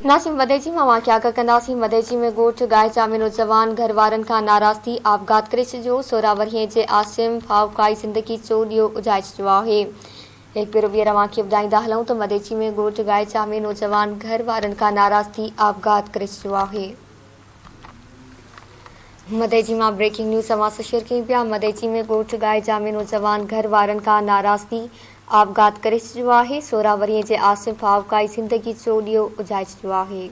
नासिम मदेची में वाक़िया कंदासीं। मदेची में ॻोठ गाइचा में नौजवान घर वारनि खां नाराज़ थी आपघात करे छॾियो। 16 वरीअ जे आसिम फावकाई ज़िंदगी जो ॾींहुं उजाए छॾियो आहे। हिकु भेरो ॿीहर तव्हांखे ॿुधाईंदा हलूं त मदेची में ॻोठ गाइचा में नौजवान घर वारनि खां नाराज़ थी आपघात करे छॾियो आहे। मदेची मां ब्रेकिंग न्यूज़ समाचार शेयर कयूं पिया। मदेची में ॻोठ गाइचा में नौजवान घर वारनि खां नाराज़ थी आपघात करे छॾियो आहे। 16 वरीअ जे आसिम फावकाई ज़िंदगी जो ॾींहुं उजाए छॾियो आहे।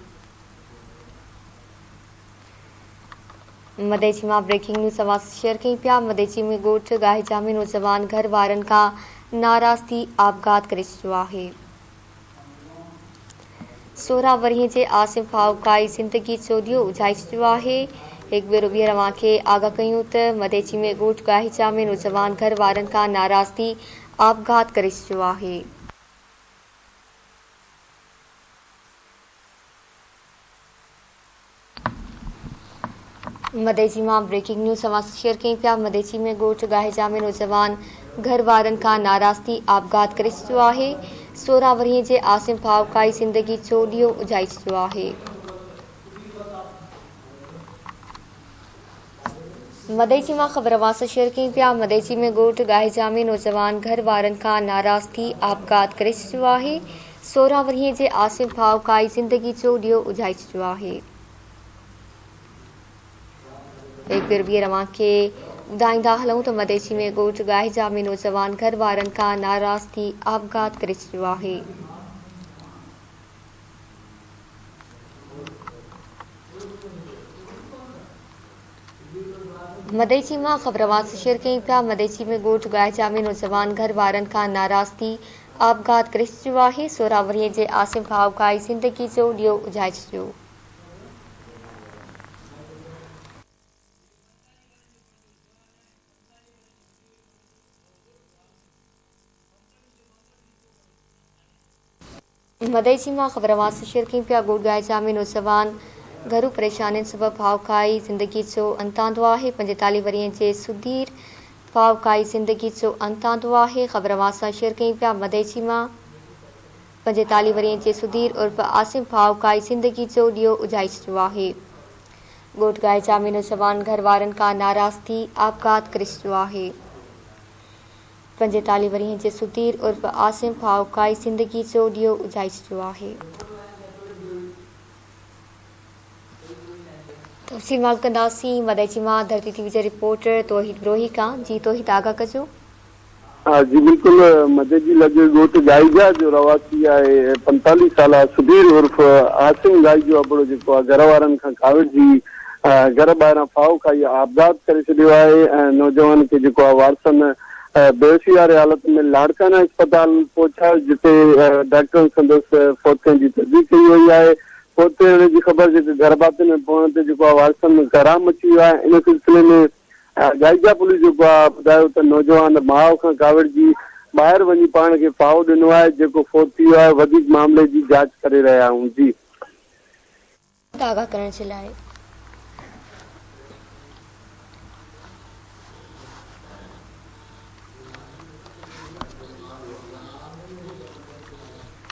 मदेची मां ब्रेकिंग न्यूज़ समाचार शेयर कयूं पिया। मदेची में ॻोठ गाइचा में नौजवान घर वारनि खां नाराज़ थी आपघात करे छॾियो आहे। 16 वरीअ जे आसिम फावकाई ज़िंदगी जो ॾींहुं उजाए छॾियो आहे। हिकु भेरो ॿीहर तव्हांखे आगाह कयूं त मदेची में ॻोठ गाइचा में नौजवान घर वारनि खां नाराज़ थी आपघात करे छॾियो आहे। मदेची मां ब्रेकिंग न्यूज़ समाचार शेयर कयूं पिया। मदेची में ॻोठ गाइचा में नौजवान घर वारनि खां नाराज़ थी आपघात करे छॾियो आहे। 16 वरीअ जे आसिम फावकाई ज़िंदगी जो ॾींहुं उजाए छॾियो आहे। मदेची मां ख़बर वास शेयर कयूं पिया। मदेची में ॻोठ गाइचा में नौजवान घर वारनि खां नाराज़ थी आपघात करे छॾियो आहे। 16 वरीअ जे आसिम फावकाई ज़िंदगी जो ॾींहुं उजाए छॾियो आहे। हिकु भेरो ॿीहर तव्हांखे ॿुधाईंदा हलूं त मदेची में ॻोठ गाइचा में नौजवान घर वारनि खां नाराज़ थी आपघात करे छॾियो आहे। मदेची मां ख़बर वास शेयर कयूं पिया। मदेची में ॻोठ गाइचा में नौजवान घर वारनि खां नाराज़ थी आपघात करे छॾियो आहे। 16 वरीअ जे आसिम फावकाई ज़िंदगी जो ॾींहुं उजाए छॾियो। मदेची मां ख़बर वास शेयर कयूं पिया। ॻोठ गाइचा में नौजवान घरू परेशानियुनि सबबि फावकाई ज़िंदगी जो अंत आंदो आहे। 45 वरीअ जे सुधीर फावकाई ज़िंदगी जो अंत आंदो आहे। ख़बर वास सां शेयर कयूं पिया। मदेची मां 45 वरीअ जे सुधीर उर्फ़ आसिम फावकाई ज़िंदगी जो ॾींहुं उजाए छॾियो आहे। ॻोठ गाइचा में नौजवान घर वारनि खां नाराज़ थी आपघात करे छॾियो आहे। 45 वरीअ जे सुधीर उर्फ़ आसिम फावकाई ज़िंदगी जो ॾींहुं उजाए छॾियो आहे। तफ़सील कंदासीं। मदेची मां धरती टीवी जे रिपोर्टर तौहीद ब्रोही खां। जी तौहीद, आगाह कजो। जी बिल्कुल। मदेची लॻे ॻोठ गाइजा जो रवासी आहे 45 साल सुधीर उर्फ़ आसिम गाइजो अबड़ो जेको आहे घर वारनि खां काविड़जी घर ॿाहिरां फाव खाई आपघात करे छॾियो आहे ऐं नौजवान खे जेको आहे वारसनि बेहोशी वारे हालत में लाड़काना अस्पताल पहुचायो, जिते डॉक्टरनि संदसि फौत थियण जी तजदीद कई वई आहे। फौत थियण जी ख़बर जेके गर्भाते में पवण ते जेको आहे वारसनि कराम अची वियो आहे। इन सिलसिले में गाइजा पुलिस जेको आहे ॿुधायो त नौजवान माउ खां काविड़जी ॿाहिरि वञी पाण खे फाव ॾिनो आहे, जेको फौत थी वियो आहे। वधीक मामले जी जांच करे रहिया आहियूं। जी आगाह करण जे लाइ